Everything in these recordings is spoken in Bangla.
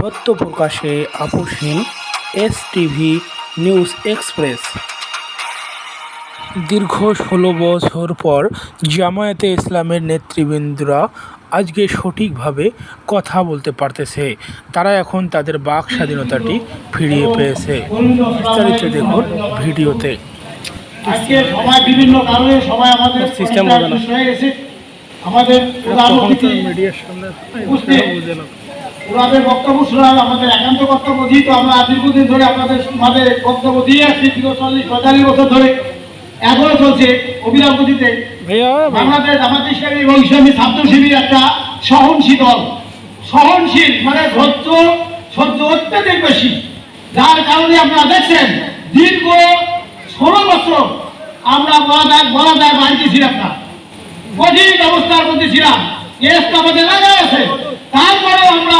আধিপত্য প্রকাশে আপোষহীন এসটিভি নিউজ এক্সপ্রেস। দীর্ঘ ১৬ বছর পর জামায়াতে ইসলামের নেতৃবৃন্দরা আজকে সঠিকভাবে কথা বলতে পারতেছে। তারা এখন তাদের বাক স্বাধীনতাটি ফিরিয়ে পেয়েছে। বিস্তারিত দেখুন ভিডিওতে। আজকে সবাই বিভিন্ন কারণে সবাই আমাদের সিস্টেম হয়ে গেছে। আমাদের মিডিয়ার সামনে ওনাদের বক্তব্য শোনার আমাদের একান্ত কর্তব্য, যেহেতু আমরা দীর্ঘদিন ধরে আমাদের বক্তব্য দিয়ে আসছি, 40-45 বছর ধরে এখনো চলছে অবিরাম গতিতে। বাংলাদেশ জামায়াত ইসলামী এবং ইসলামী ছাত্র শিবির একটা সহনশীল মানে সহ্য অত্যাধিক বেশি, যার কারণে আপনারা দেখছেন দীর্ঘ 16 বছর আমরা বলা যায় বাড়িতে ছিলাম না, কঠিন অবস্থার মধ্যে ছিলাম। কেসটা আমাদের লাগাই আছে, তারপরেও আমরা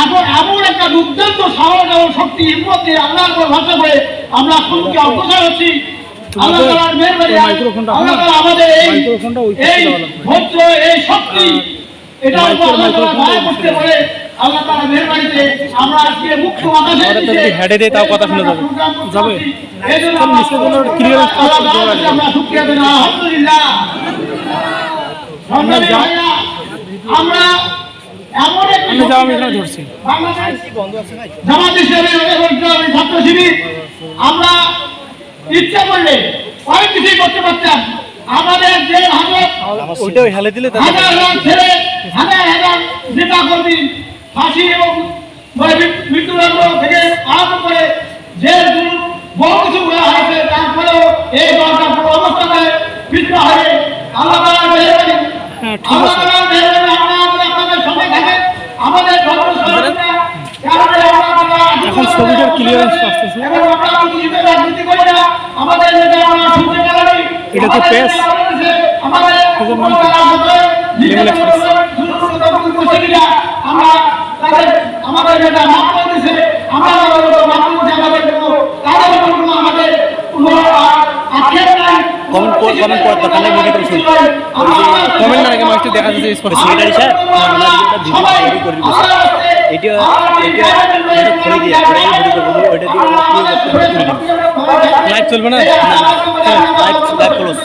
এখন এমন একটা দুর্দান্ত সাহস এবং শক্তি হিম্মত দিয়ে আল্লাহর উপর ভরসা করে আমরা খুবকে অগ্রসর হচ্ছি। আল্লাহ তাআলার মেহেরবানি, আল্লাহ তাআলা আমাদের এই ধৈর্য, এই শক্তি, এটা আল্লাহ তাআলা দয়া করতে পারে। আল্লাহ তাআলার মেহেরবানিতে আমরা আজকে মুক্ত বাতাসে হেডে দিয়ে তাও কথা শুনে যাবে এজন্য আমরা শুকরিয়া দেন আলহামদুলিল্লাহ। আমরা এমন একটা জামায়াত ইসলামী ছাত্র শিবির আমরা ইচ্ছা করলে অনেক কিছুই করতে পারতাম। আমাদের যে ছেলে হাজার নেতা কর্মী ফাঁসি এবং মৃত্যুদণ্ড থেকে আরম্ভ করে যে বহু কিছু করা হয়েছে, তারপরেও এই দলটা কোনো অবস্থায় পিছু হবে। আল্লাহ তাআলার মেহেরবানি, আল্লাহ তাআলার মেহেরবানি আপনাদের সঙ্গে থাকে। আমাদের এখন ছবিটার ক্লিয়ারেন্স আসতেছে। আমাদের এটা তো পেস আমাদের যেটা মাত্র দিয়েছে আমরা লাইভ চলবে না, লাইভ ক্লোজ।